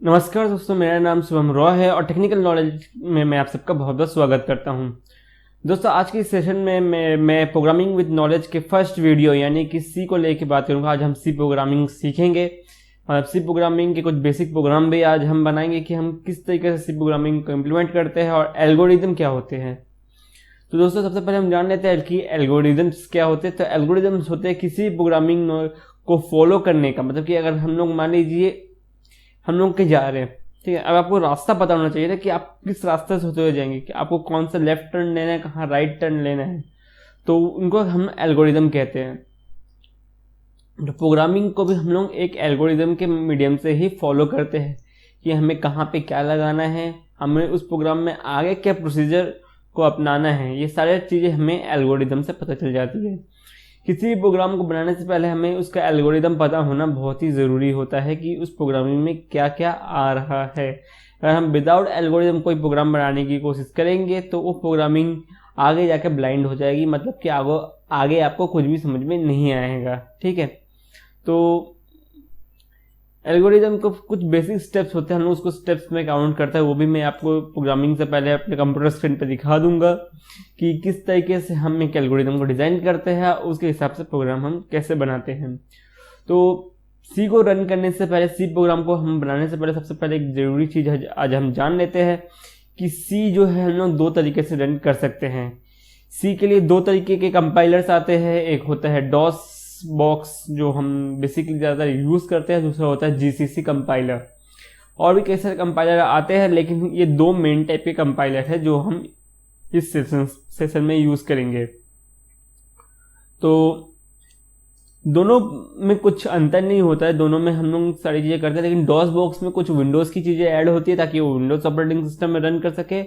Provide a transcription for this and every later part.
नमस्कार दोस्तों, मेरा नाम शुभम रॉय है और टेक्निकल नॉलेज में मैं आप सबका बहुत बहुत स्वागत करता हूं। दोस्तों, आज की सेशन में मैं प्रोग्रामिंग विद नॉलेज के फर्स्ट वीडियो यानी कि सी को लेके बात करूंगा। आज हम सी प्रोग्रामिंग सीखेंगे और सी प्रोग्रामिंग के कुछ बेसिक प्रोग्राम भी आज हम बनाएंगे कि हम किस तरीके से सी प्रोग्रामिंग को इम्प्लीमेंट करते हैं और एल्गोरिदम क्या होते हैं। तो दोस्तों, सबसे पहले हम जान लेते हैं कि एल्गोरिदम्स क्या होते हैं। तो एल्गोरिदम्स होते हैं किसी प्रोग्रामिंग को फॉलो करने का, मतलब कि अगर हम लोग मान लीजिए हम लोग कहीं जा रहे हैं, ठीक है। अब आपको रास्ता पता होना चाहिए ना कि आप किस रास्ते से होते हुए जाएंगे, कि आपको कौन सा लेफ्ट टर्न लेना है, कहाँ राइट टर्न लेना है। तो उनको हम एल्गोरिदम कहते हैं। तो प्रोग्रामिंग को भी हम लोग एक एल्गोरिदम के मीडियम से ही फॉलो करते हैं कि हमें कहाँ पे क्या लगाना है, हमें उस प्रोग्राम में आगे क्या प्रोसीजर को अपनाना है। ये सारी चीज़ें हमें एल्गोरिदम से पता चल जाती है। किसी भी प्रोग्राम को बनाने से पहले हमें उसका एल्गोरिदम पता होना बहुत ही ज़रूरी होता है कि उस प्रोग्रामिंग में क्या क्या आ रहा है। अगर हम विदाउट एल्गोरिदम कोई प्रोग्राम बनाने की कोशिश करेंगे तो वो प्रोग्रामिंग आगे जाकर ब्लाइंड हो जाएगी, मतलब कि आगे आपको कुछ भी समझ में नहीं आएगा, ठीक है। तो एल्गोरिदम को कुछ बेसिक स्टेप्स होते हैं, हम लोग उसको स्टेप्स में काउंट करते हैं। वो भी मैं आपको प्रोग्रामिंग से पहले अपने कंप्यूटर स्क्रीन पर दिखा दूंगा कि किस तरीके से हम एक एल्गोरिदम को डिज़ाइन करते हैं, उसके हिसाब से प्रोग्राम हम कैसे बनाते हैं। तो सी को रन करने से पहले, सी प्रोग्राम को हम बनाने से पहले सबसे पहले एक ज़रूरी चीज़ आज हम जान लेते हैं कि सी जो है हम लोग दो तरीके से रन कर सकते हैं। सी के लिए दो तरीके के कंपाइलर्स आते हैं। एक होता है डॉस बॉक्स जो हम बेसिकली ज़्यादा यूज़ करते हैं, दूसरा होता है जीसीसी कंपाइलर। और भी कई सारे कंपाइलर आते हैं, लेकिन ये दो मेन टाइप के कंपाइलर है जो हम इस सेशन में यूज़ करेंगे। तो दोनों में कुछ अंतर नहीं होता है, दोनों में हम लोग सारी चीज़ें करते हैं, लेकिन डॉस बॉक्स में कुछ विंडोज़ की चीज़ें ऐड होती है ताकि वो विंडोज़ ऑपरेटिंग सिस्टम में रन कर सके।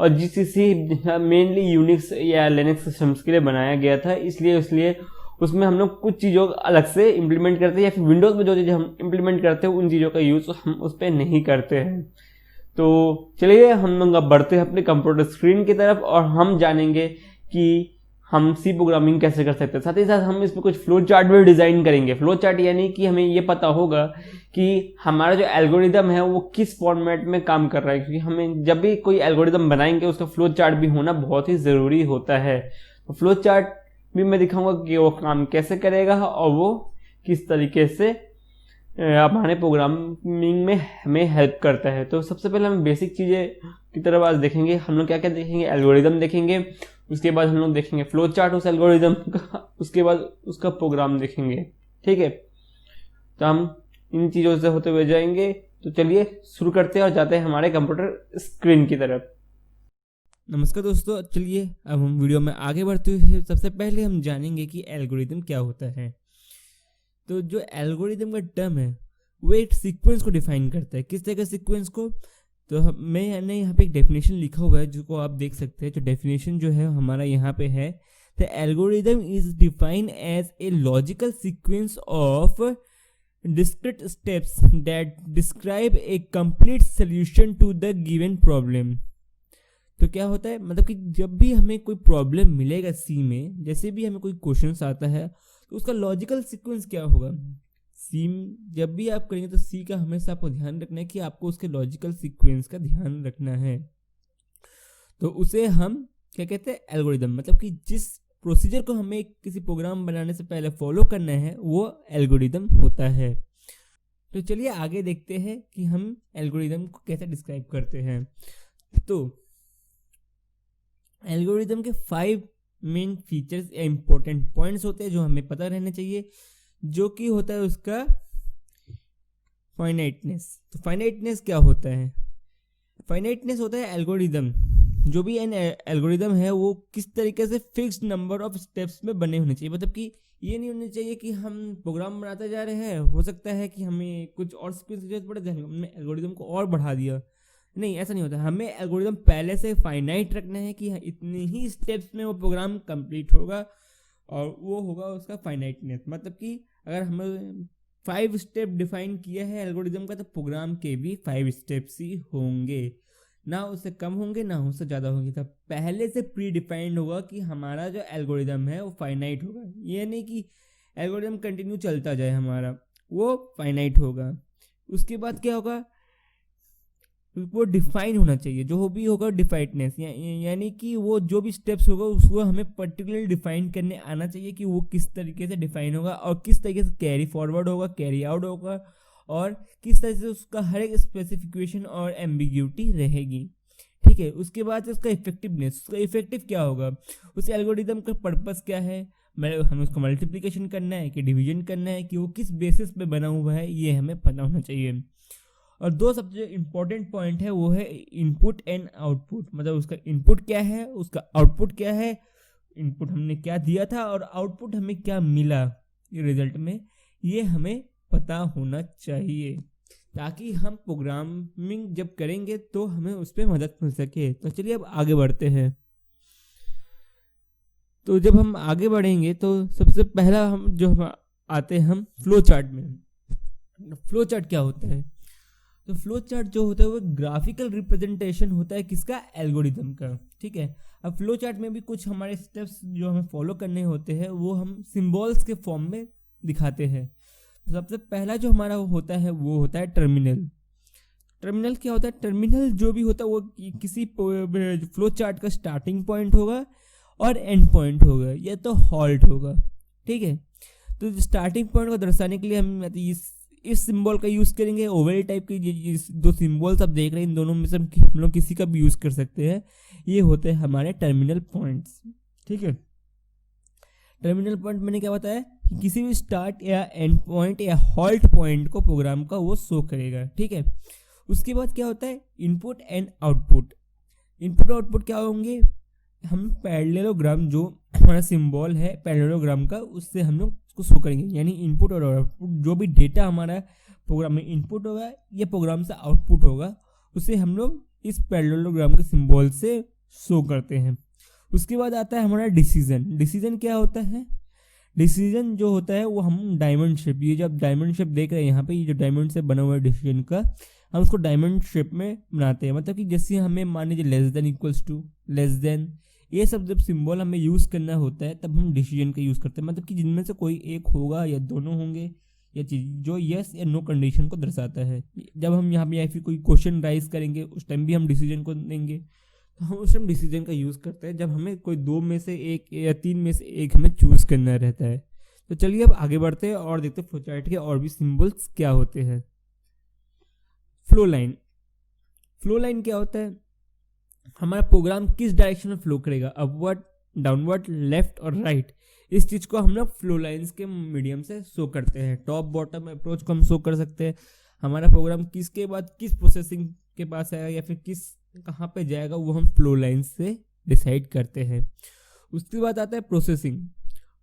और जीसीसी मेनली यूनिक्स या लिनक्स सिस्टम्स के लिए बनाया गया था, इसलिए उसमें हम लोग कुछ चीज़ों अलग से इम्प्लीमेंट करते हैं, या फिर विंडोज़ में जो चीज़ें हम इम्प्लीमेंट करते हैं उन चीज़ों का यूज़ हम उस पर नहीं करते हैं। तो चलिए हम लोग अब बढ़ते हैं अपने कंप्यूटर स्क्रीन की तरफ और हम जानेंगे कि हम सी प्रोग्रामिंग कैसे कर सकते हैं। साथ ही साथ हम इसमें कुछ फ्लो चार्ट भी डिज़ाइन करेंगे। फ्लो चार्ट यानी कि हमें ये पता होगा कि हमारा जो एल्गोरिदम है वो किस फॉर्मेट में काम कर रहा है, क्योंकि हमें जब भी कोई एल्गोरिदम बनाएंगे उसका फ्लो चार्ट भी होना बहुत ही ज़रूरी होता है। तो फ्लो चार्ट भी मैं दिखाऊंगा कि वो काम कैसे करेगा और वो किस तरीके से हमारे प्रोग्रामिंग में हमें हेल्प करता है। तो सबसे पहले हम बेसिक चीज़ें की तरफ आज देखेंगे। हम लोग क्या क्या देखेंगे, एल्गोरिदम देखेंगे, उसके बाद हम लोग देखेंगे फ्लो चार्ट उस एल्गोरिदम का, उसके बाद उसका प्रोग्राम देखेंगे, ठीक है। तो हम इन चीज़ों से होते हुए जाएंगे। तो चलिए शुरू करते हैं और जाते हैं हमारे कंप्यूटर स्क्रीन की तरफ। नमस्कार दोस्तों, चलिए अब हम वीडियो में आगे बढ़ते हुए सबसे पहले हम जानेंगे कि एल्गोरिदम क्या होता है। तो जो एल्गोरिदम का टर्म है वो एक सीक्वेंस को डिफाइन करता है। किस तरह का सीक्वेंस को, तो मैंने यहाँ पे एक डेफिनेशन लिखा हुआ है जिसको आप देख सकते हैं। जो डेफिनेशन जो है हमारा यहाँ पे है, the algorithm is defined as a logical sequence of discrete steps that describe a complete solution to the given problem। तो क्या होता है, मतलब कि जब भी हमें कोई प्रॉब्लम मिलेगा सी में, जैसे भी हमें कोई क्वेश्चन आता है तो उसका लॉजिकल सीक्वेंस क्या होगा। सी जब भी आप करेंगे तो सी का हमेशा आपको ध्यान रखना है कि आपको उसके लॉजिकल सीक्वेंस का ध्यान रखना है। तो उसे हम क्या कहते हैं, एल्गोरिदम। मतलब कि जिस प्रोसीजर को हमें किसी प्रोग्राम बनाने से पहले फॉलो करना है वो एल्गोरिदम होता है। तो चलिए आगे देखते हैं कि हम एल्गोरिदम को कैसे डिस्क्राइब करते हैं। तो एल्गोरिदम के 5 मेन फीचर्स या इंपॉर्टेंट पॉइंट्स होते हैं जो हमें पता रहने चाहिए, जो कि होता है उसका फाइनाइटनेस। तो फाइनाइटनेस क्या होता है, फाइनाइटनेस होता है एल्गोरिदम, जो भी एन एल्गोरिदम है वो किस तरीके से फिक्स्ड नंबर ऑफ स्टेप्स में बने होने चाहिए। मतलब कि ये नहीं होना चाहिए कि हम प्रोग्राम बनाते जा रहे हैं, हो सकता है कि हमें कुछ और स्पेस की जरूरत पड़े तो हमने एल्गोरिदम को और बढ़ा दिया। नहीं, ऐसा नहीं होता। हमें एल्गोरिदम पहले से फाइनाइट रखना है कि इतने ही स्टेप्स में वो प्रोग्राम कंप्लीट होगा और वो होगा उसका फाइनाइटनेस। मतलब कि अगर हमें 5 स्टेप डिफाइन किया है एल्गोरिदम का, तो प्रोग्राम के भी 5 स्टेप्स ही होंगे, ना उससे कम होंगे ना उससे ज़्यादा होंगे। तब पहले से प्री डिफाइंड होगा कि हमारा जो एल्गोरिदम है वो फाइनाइट होगा। ये नहीं कि एल्गोरिदम कंटिन्यू चलता जाए हमारा, वो फाइनाइट होगा। उसके बाद क्या होगा, वो डिफाइन होना चाहिए, जो भी होगा डिफाइडनेस, यानी कि वो जो भी स्टेप्स होगा उसको हमें पर्टिकुलरली डिफाइन करने आना चाहिए कि वो किस तरीके से डिफाइन होगा और किस तरीके से कैरी फॉरवर्ड होगा, कैरी आउट होगा, और किस तरह से उसका हर एक स्पेसिफिकेशन और एम्बिग्यूटी रहेगी। ठीक है, उसके बाद उसका इफेक्टिवनेस, उसका इफेक्टिव क्या होगा, उस एल्गोरिदम का पर्पस क्या है, हमें उसको मल्टीप्लिकेशन करना है कि डिवीजन करना है, कि वो किस बेसिस पे बना हुआ है, ये हमें पता होना चाहिए। और दो सबसे इम्पोर्टेंट पॉइंट है वो है इनपुट एंड आउटपुट, मतलब उसका इनपुट क्या है, उसका आउटपुट क्या है, इनपुट हमने क्या दिया था और आउटपुट हमें क्या मिला रिजल्ट में, ये हमें पता होना चाहिए, ताकि हम प्रोग्रामिंग जब करेंगे तो हमें उस पर मदद मिल सके। तो चलिए अब आगे बढ़ते हैं। तो जब हम आगे बढ़ेंगे तो सबसे पहला हम आते हैं हम फ्लो चार्ट में। फ्लो चार्ट क्या होता है? तो फ्लो चार्ट जो होता है वो ग्राफिकल रिप्रेजेंटेशन होता है किसका? एल्गोरिदम का। ठीक है, अब फ्लो चार्ट में भी कुछ हमारे स्टेप्स जो हमें फॉलो करने होते हैं वो हम सिंबल्स के फॉर्म में दिखाते हैं। तो सबसे पहला जो हमारा होता है वो होता है टर्मिनल। टर्मिनल क्या होता है? टर्मिनल जो भी होता है वो किसी फ्लो चार्ट का स्टार्टिंग पॉइंट होगा और एंड पॉइंट होगा, या तो हॉल्ट होगा। ठीक है, तो स्टार्टिंग पॉइंट को दर्शाने के लिए हम इस सिंबल का यूज़ करेंगे। ओवल टाइप की दो सिंबल्स आप देख रहे हैं, इन दोनों में से हम लोग किसी का भी यूज़ कर सकते हैं। ये होते हैं हमारे टर्मिनल पॉइंट्स। ठीक है, टर्मिनल पॉइंट मैंने क्या बताया कि किसी भी स्टार्ट या एंड पॉइंट या हॉल्ट पॉइंट को प्रोग्राम का वो शो करेगा। ठीक है, उसके बाद क्या होता है? Input and output. Input output क्या होंगे? हम पैरेललोग्राम जो हमारा सिंबल है पैरेललोग्राम का, उससे हम लोग उसको शो करेंगे। यानी इनपुट और आउटपुट जो भी डेटा हमारा प्रोग्राम में इनपुट होगा या प्रोग्राम से आउटपुट होगा, उसे हम लोग इस पैरेललोग्राम के सिंबल से शो करते हैं। उसके बाद आता है हमारा डिसीजन। डिसीजन क्या होता है? डिसीजन जो होता है वो हम डायमंड शेप, ये जो आप डायमंड शेप देख रहे हैं यहाँ पे, ये जो डायमंड शेप बना हुआ है डिसीजन का, हम उसको डायमंड शेप में बनाते हैं। मतलब कि जैसे हमें मान लीजिए less than, equals to, less than, ये सब जब सिंबल हमें यूज़ करना होता है तब हम डिसीजन का यूज़ करते हैं। मतलब कि जिनमें से कोई एक होगा या दोनों होंगे, या चीज़ जो यस या नो कंडीशन को दर्शाता है। जब हम यहाँ पे या फिर कोई क्वेश्चन राइज करेंगे उस टाइम भी हम डिसीजन को देंगे, तो हम उस टाइम डिसीजन का यूज़ करते हैं जब हमें कोई दो में से एक या तीन में से एक हमें चूज़ करना रहता है। तो चलिए अब आगे बढ़ते हैं और देखते हैं फ्लो चार्ट के और भी सिंबल्स क्या होते हैं। Flow line. फ्लो लाइन क्या होता है? हमारा प्रोग्राम किस डायरेक्शन में फ्लो करेगा, अपवर्ड, डाउनवर्ड, लेफ्ट और राइट, इस चीज़ को हम लोग फ्लो लाइन्स के मीडियम से शो करते हैं। टॉप बॉटम अप्रोच को हम शो कर सकते हैं। हमारा प्रोग्राम किसके बाद किस प्रोसेसिंग के पास आएगा या फिर किस कहाँ पे जाएगा, वो हम फ्लो लाइन्स से डिसाइड करते हैं। उसके बाद आता है प्रोसेसिंग।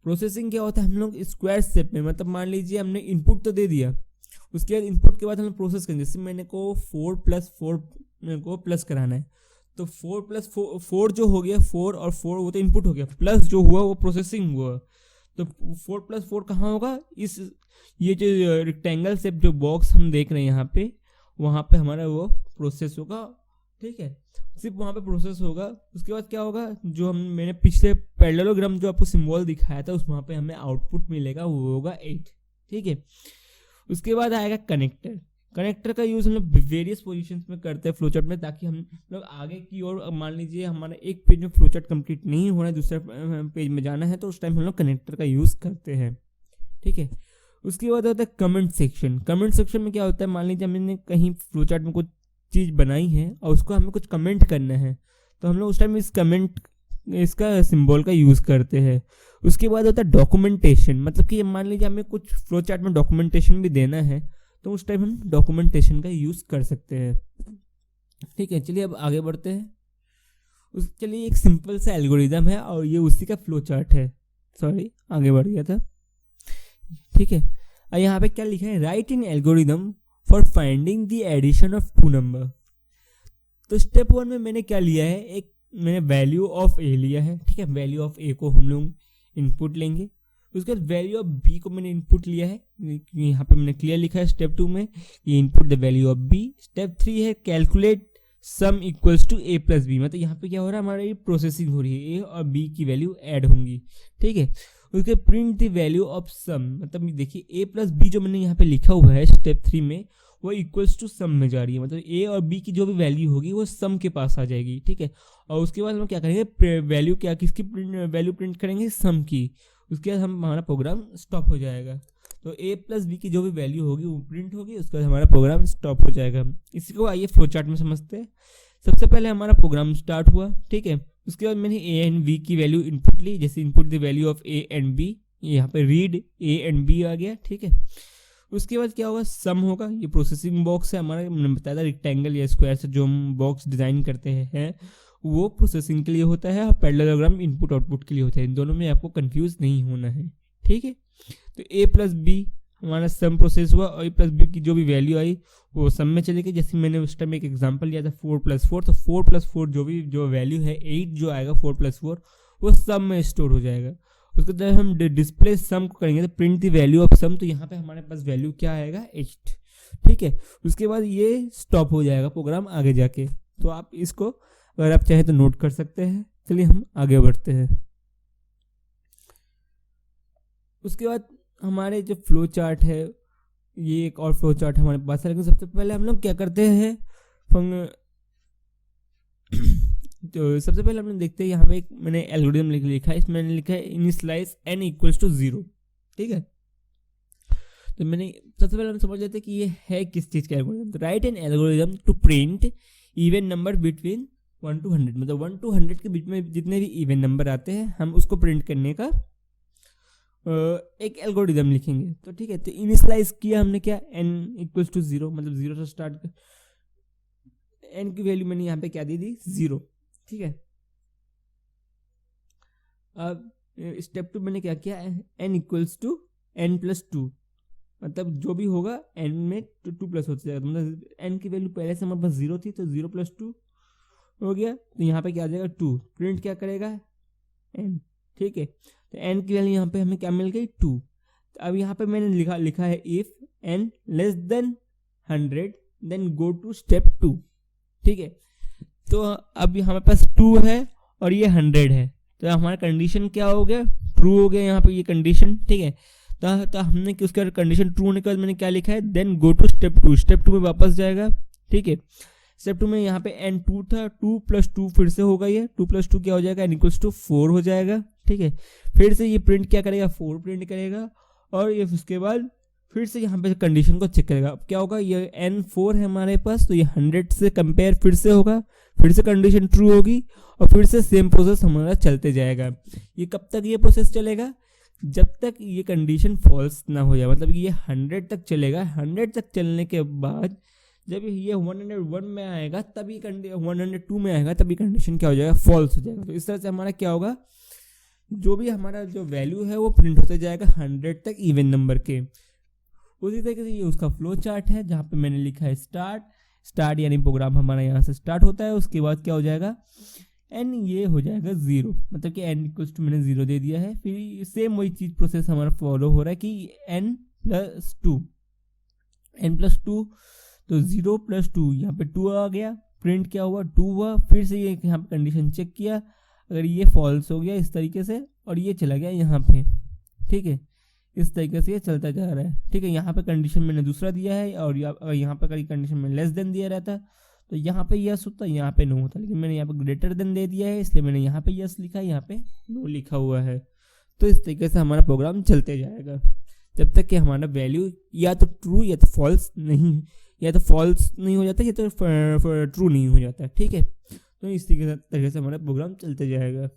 प्रोसेसिंग क्या होता है? हम लोग स्क्वायर शेप में, मतलब मान लीजिए हमने इनपुट तो दे दिया, उसके बाद इनपुट के बाद हम प्रोसेस करेंगे। जैसे मैंने को 4+4 मेरे को प्लस कराना है, तो 4+4 जो हो गया, 4 और 4 वो तो इनपुट हो गया, प्लस जो हुआ वो प्रोसेसिंग हुआ। तो 4+4 कहाँ होगा? इस ये जो रेक्टेंगल शेप जो बॉक्स हम देख रहे हैं यहाँ पे, वहाँ पे हमारा वो प्रोसेस होगा। ठीक है, सिर्फ वहाँ पे प्रोसेस होगा। उसके बाद क्या होगा? जो मैंने पिछले पैरेललोग्राम जो आपको सिंबल दिखाया था उस वहाँ पे हमें आउटपुट मिलेगा, वो होगा 8। ठीक है, उसके बाद आएगा कनेक्टर। कनेक्टर का यूज़ हम लोग वेरियस पोजीशंस में करते हैं फ्लो चार्ट में, ताकि हम लोग आगे की ओर, मान लीजिए हमारा एक पेज में फ्लो चार्ट कंप्लीट नहीं हो रहा है, दूसरे पेज में जाना है, तो उस टाइम हम लोग कनेक्टर का यूज़ करते हैं। ठीक है, उसके बाद होता है कमेंट सेक्शन। कमेंट सेक्शन में क्या होता है? मान लीजिए हमने कहीं फ्लो चार्ट में कुछ चीज़ बनाई है और उसको हमें कुछ कमेंट करना है, तो हम लोग उस टाइम इसका सिंबल का यूज़ करते हैं। उसके बाद होता है डॉक्यूमेंटेशन। मतलब कि मान लीजिए हमें कुछ फ्लो चार्ट में डॉक्यूमेंटेशन भी देना है, तो उस टाइम हम डॉक्यूमेंटेशन का यूज़ कर सकते हैं। ठीक है, चलिए अब आगे बढ़ते हैं। चलिए एक सिंपल सा एल्गोरिदम है और ये उसी का फ्लो चार्ट है। सॉरी, आगे बढ़ गया था। ठीक है, और यहाँ पे क्या लिखा है? Write in algorithm for finding the addition of 2 number. तो स्टेप 1 में मैंने क्या लिया है? मैंने वैल्यू ऑफ ए लिया है। ठीक है, वैल्यू ऑफ ए को हम लोग इनपुट लेंगे। उसके बाद वैल्यू ऑफ बी को मैंने इनपुट लिया है, यहाँ पे मैंने क्लियर लिखा है स्टेप 2 में, ये input the value of B. Step 3 है calculate some equals to a+b। मतलब यहाँ पे क्या हो रहा है? हमारा ये प्रोसेसिंग हो रही है, ए और बी की वैल्यू ऐड होंगी। ठीक है, उसके print the value of some, मतलब देखिए ए प्लस बी जो मैंने यहाँ पे लिखा हुआ है स्टेप 3 में, वो इक्वल्स टू सम में जा रही है, मतलब ए और बी की जो भी वैल्यू होगी वो सम के पास आ जाएगी, ठीक है। और उसके बाद हम क्या करेंगे, वैल्यू क्या किसकी वैल्यू प्रिंट करेंगे, सम की। उसके बाद हमारा प्रोग्राम स्टॉप हो जाएगा। तो ए प्लस बी की जो भी वैल्यू होगी वो प्रिंट होगी, उसके बाद हमारा प्रोग्राम स्टॉप हो जाएगा। इसी को आइए फ्लो चार्ट में समझते हैं। सबसे पहले हमारा प्रोग्राम स्टार्ट हुआ, ठीक है। उसके बाद मैंने ए एंड बी की वैल्यू इनपुट ली, जैसे input the value of A and B, यहाँ पे रीड ए एंड बी आ गया, ठीक है। उसके बाद क्या होगा, सम होगा। ये प्रोसेसिंग बॉक्स है हमारा, मैंने बताया था रेक्टेंगल या स्क्वायर से जो हम बॉक्स डिज़ाइन करते हैं वो प्रोसेसिंग के लिए होता है, और पैरेललोग्राम इनपुट आउटपुट के लिए होता है। इन दोनों में आपको कंफ्यूज नहीं होना है, ठीक है। तो ए प्लस बी हमारा सम प्रोसेस हुआ, और ए प्लस बी की जो भी वैल्यू आई वो सम में चली गई। जैसे मैंने उस टाइम एक एग्जांपल लिया था 4 + 4, तो 4 + 4 जो वैल्यू है 8 जो आएगा 4 + 4 वो सम में स्टोर हो जाएगा। उसके बाद हम डिस्प्ले सम को करेंगे तो print the value of some, तो यहाँ पे हमारे पास वैल्यू क्या आएगा 8, ठीक है। उसके बाद ये स्टॉप हो जाएगा प्रोग्राम आगे जाके। तो आप इसको अगर आप चाहें तो नोट कर सकते हैं। चलिए हम आगे बढ़ते हैं। उसके बाद हमारे जो फ्लो चार्ट है, ये एक और फ्लो चार्ट हमारे पास है, लेकिन सबसे पहले हम लोग क्या करते हैं, तो सबसे पहले हमने देखते हैं यहाँ पे एक मैंने एल्गोरिथम लिखा है। इसमें मैंने लिखा है इनिशियलाइज n = 0, ठीक है। तो मैंने सबसे पहले हम समझ लेते हैं कि ये है किस चीज़ का एल्गोरिथम। तो write an algorithm to print even number between 1 to 100, मतलब 1 to 100 के बीच में जितने भी इवन नंबर आते हैं हम उसको प्रिंट करने का एक एल्गोरिथम लिखेंगे। तो ठीक है, तो इनिशियलाइज किया हमने क्या, n = 0, मतलब 0 से स्टार्ट कर, n की वैल्यू मैंने यहाँ पे क्या दे दी 0, ठीक है। अब स्टेप 2 मैंने क्या किया, n = n + 2, मतलब जो भी होगा n में 2 प्लस होता जाएगा। मतलब n की वैल्यू पहले से हमारे पास 0 थी, तो 0 + 2 हो गया। तो यहाँ पे क्या आ जाएगा 2, प्रिंट क्या करेगा n, ठीक है। तो n की वैल्यू यहाँ पे हमें क्या मिल गई 2। तो अब यहाँ पे मैंने लिखा है if n < 100 then go to step 2, ठीक है। तो अब हमारे पास 2 है और ये 100 है, तो हमारा कंडीशन क्या हो गया, ट्रू हो गया यहाँ पे ये कंडीशन, ठीक है। तो हमने उसका कंडीशन ट्रू होने के बाद मैंने क्या लिखा है, then go to step 2, step 2 में वापस जाएगा, ठीक है। स्टेप 2 में यहाँ पे n 2 था, 2 + 2 फिर से होगा, ये 2 + 2 क्या हो जाएगा, n = 4 हो जाएगा, ठीक है। फिर से ये प्रिंट क्या करेगा, 4 प्रिंट करेगा, और ये उसके बाद फिर से यहाँ पे कंडीशन को चेक करेगा। अब क्या होगा, ये n 4 है हमारे पास, तो ये 100 से कंपेयर फिर से होगा, फिर से कंडीशन ट्रू होगी, और फिर से सेम प्रोसेस हमारा चलते जाएगा। ये कब तक ये प्रोसेस चलेगा, जब तक ये कंडीशन फॉल्स ना हो जाए, मतलब ये 100 तक चलेगा। 100 तक चलने के बाद जब ये 101 में आएगा, तभी 102 में आएगा, तभी कंडीशन क्या हो जाएगा, फॉल्स हो जाएगा। तो इस तरह से हमारा क्या होगा, जो भी हमारा जो वैल्यू है वो प्रिंट होते जाएगा 100 तक इवन नंबर के। उसी तरीके से ये उसका फ्लो चार्ट है, जहाँ पे मैंने लिखा है स्टार्ट यानी प्रोग्राम हमारा यहाँ से स्टार्ट होता है। उसके बाद क्या हो जाएगा, n ये हो जाएगा 0, मतलब कि n = मैंने 0 दे दिया है। फिर सेम वही चीज़ प्रोसेस हमारा फॉलो हो रहा है कि n + 2 तो 0 + 2 यहाँ पे 2 आ गया, प्रिंट क्या हुआ 2 हुआ। फिर से ये यहाँ पे कंडीशन चेक किया, अगर ये फॉल्स हो गया इस तरीके से, और ये चला गया यहाँ पे, ठीक है। इस तरीके से ये चलता जा रहा है, ठीक है। यहाँ पे कंडीशन मैंने दूसरा दिया है, और यहाँ पे अगर कंडीशन में लेस देन दिया रहता तो यहाँ पे यस होता, यहाँ पे नो होता, लेकिन मैंने यहाँ पे ग्रेटर देन दे दिया है, इसलिए मैंने यहाँ पे यस लिखा, यहाँ पे नो लिखा हुआ है। तो इस तरीके से हमारा प्रोग्राम चलते जाएगा जब तक कि हमारा वैल्यू या तो ट्रू या तो फॉल्स नहीं हो जाता, या तो ट्रू नहीं हो जाता, ठीक है। तो इस तरीके से हमारा प्रोग्राम चलते जाएगा।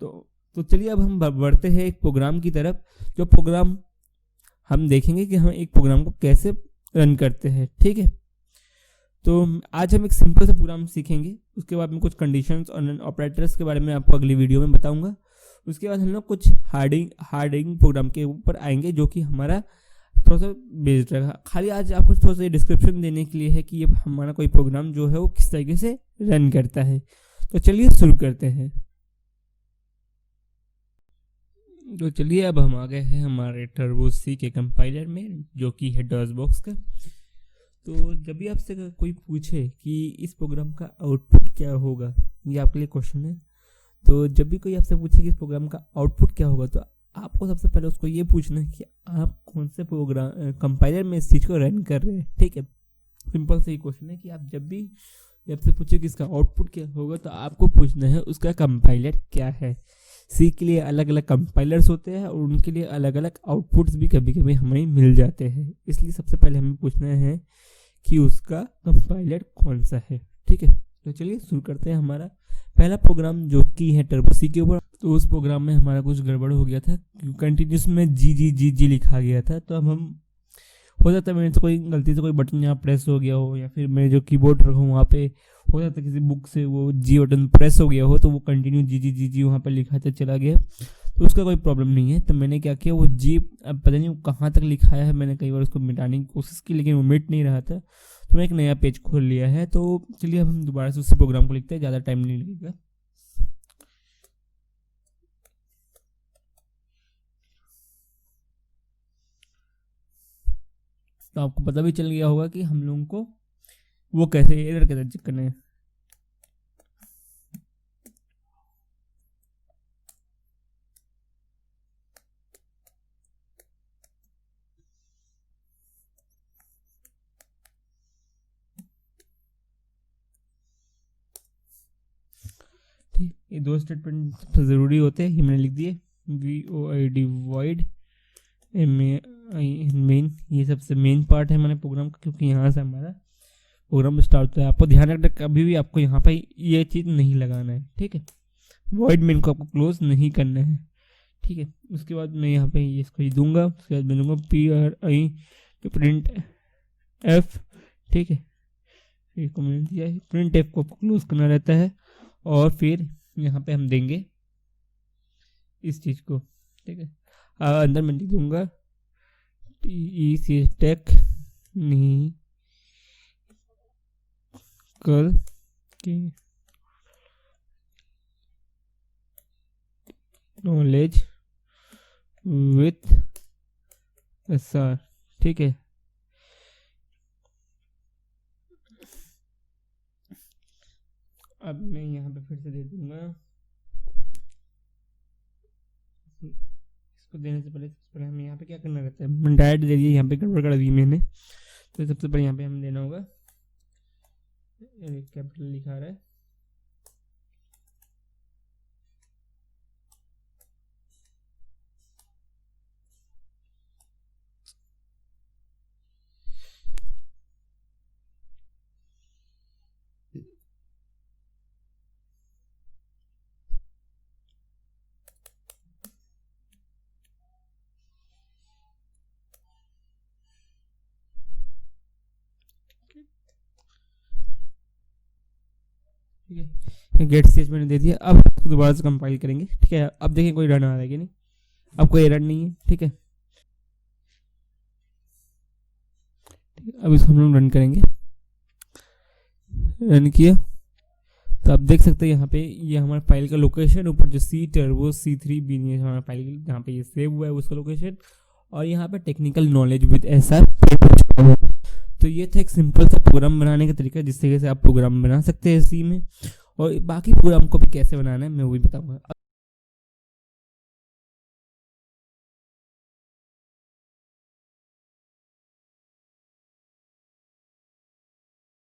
तो चलिए अब हम बढ़ते हैं एक प्रोग्राम की तरफ, जो प्रोग्राम हम देखेंगे कि हम एक प्रोग्राम को कैसे रन करते हैं, ठीक है। तो आज हम एक सिंपल सा प्रोग्राम सीखेंगे, उसके बाद मैं कुछ कंडीशंस और ऑपरेटर्स के बारे में आपको अगली वीडियो में बताऊंगा। उसके बाद हम लोग कुछ हार्डिंग प्रोग्राम के ऊपर आएंगे, जो कि हमारा थोड़ा सा बेस्ड रहेगा। खाली आज आपको थोड़ा सा डिस्क्रिप्शन देने के लिए है कि ये हमारा कोई प्रोग्राम जो है वो किस तरीके से रन करता है। तो चलिए शुरू करते हैं। तो चलिए अब हम आ गए हैं हमारे टर्बो सी के कंपाइलर में, जो कि है डॉसबॉक्स का। तो जब भी आपसे कोई पूछे कि इस प्रोग्राम का आउटपुट क्या होगा, ये आपके लिए क्वेश्चन है, तो जब भी कोई आपसे पूछे कि इस प्रोग्राम का आउटपुट क्या होगा, तो आपको सबसे पहले उसको ये पूछना है कि आप कौन से प्रोग्राम कंपाइलर में इस चीज़ को रन कर रहे हैं। ठीक है, सिंपल सा ही क्वेश्चन है कि आप जब भी आपसे पूछे कि इसका आउटपुट क्या होगा, तो आपको पूछना है उसका कंपाइलर क्या है। सी के लिए अलग अलग कंपाइलर्स होते हैं और उनके लिए अलग अलग आउटपुट्स भी कभी कभी हमें मिल जाते हैं। इसलिए सबसे पहले हमें पूछना है कि उसका कंपाइलर कौन सा है। ठीक है, तो चलिए शुरू करते हैं हमारा पहला प्रोग्राम, जो कि है टर्बो सी के ऊपर। तो उस प्रोग्राम में हमारा कुछ गड़बड़ हो गया था, कंटिन्यूस में जी लिखा गया था। तो अब हम हो जाता है मेरे से कोई गलती से कोई बटन यहाँ प्रेस हो गया हो, या फिर मैं जो कीबोर्ड रखा हूँ वहाँ पे हो जाता है किसी बुक से वो जी बटन प्रेस हो गया हो, तो वो कंटिन्यू जी वहाँ पर लिखा चला गया। तो उसका कोई प्रॉब्लम नहीं है। तो मैंने क्या किया, वो जी अब पता नहीं वो कहाँ तक लिखाया है, मैंने कई बार उसको मिटाने की कोशिश की लेकिन वो मिट नहीं रहा था। तो मैं एक नया पेज खोल लिया है। तो चलिए अब हम दोबारा से उसी प्रोग्राम को लिखते हैं, ज़्यादा टाइम नहीं लगेगा। तो आपको पता भी चल गया होगा कि हम लोगों को वो कैसे एरर कैसे चेक करना है। ठीक, ये दो स्टेटमेंट सबसे ज़रूरी होते हैं, ये मैंने लिख दिए। void void मेन, ये सबसे मेन पार्ट है हमारे प्रोग्राम का, क्योंकि यहाँ से हमारा प्रोग्राम स्टार्ट होता है। आपको ध्यान रखना कभी भी आपको यहाँ पे ये चीज़ नहीं लगाना है। ठीक है, void मेन को आपको क्लोज नहीं करना है। ठीक है, उसके बाद मैं यहाँ पे इसको ही दूंगा। उसके बाद मैं दूंगा PRI प्रिंट एफ। ठीक है, इसको मैंने दिया है, प्रिंट एफ को क्लोज करना रहता है। और फिर यहाँ पे हम देंगे इस चीज़ को। ठीक है, अंदर मैं लिख दूंगा टेक नहीं कल के नॉलेज विथ SR। ठीक है, अब मैं यहाँ पे फिर से दे दूंगा। इसको देने से पहले हमें यहाँ पे क्या करना रहता है, मैं डायरेक्ट दे दिया, यहाँ पे गड़बड़ कर दी मैंने। तो सबसे पहले यहाँ पे हमें देना होगा, कैपिटल लिखा रहा है, ठीक है, गेट स्टेज मैंने दे दिया। अब इसको दोबारा से कंपाइल करेंगे। ठीक है, अब देखिए कोई रन आ रहा है कि नहीं, अब कोई एरर नहीं है। ठीक है, अब इसको हम लोग रन करेंगे। रन किया तो आप देख सकते हैं यहाँ पे ये हमारे फाइल का लोकेशन, ऊपर जो सी टर्बो C3 भी नहीं है हमारा फाइल जहाँ पे ये सेव हुआ है उसका लोकेशन, और यहाँ पे टेक्निकल नॉलेज विद SR। तो ये था एक सिंपल सा प्रोग्राम बनाने का तरीका, जिस तरीके से आप प्रोग्राम बना सकते हैं सी में। और बाकी प्रोग्राम को भी कैसे बनाना है मैं वो भी बताऊंगा।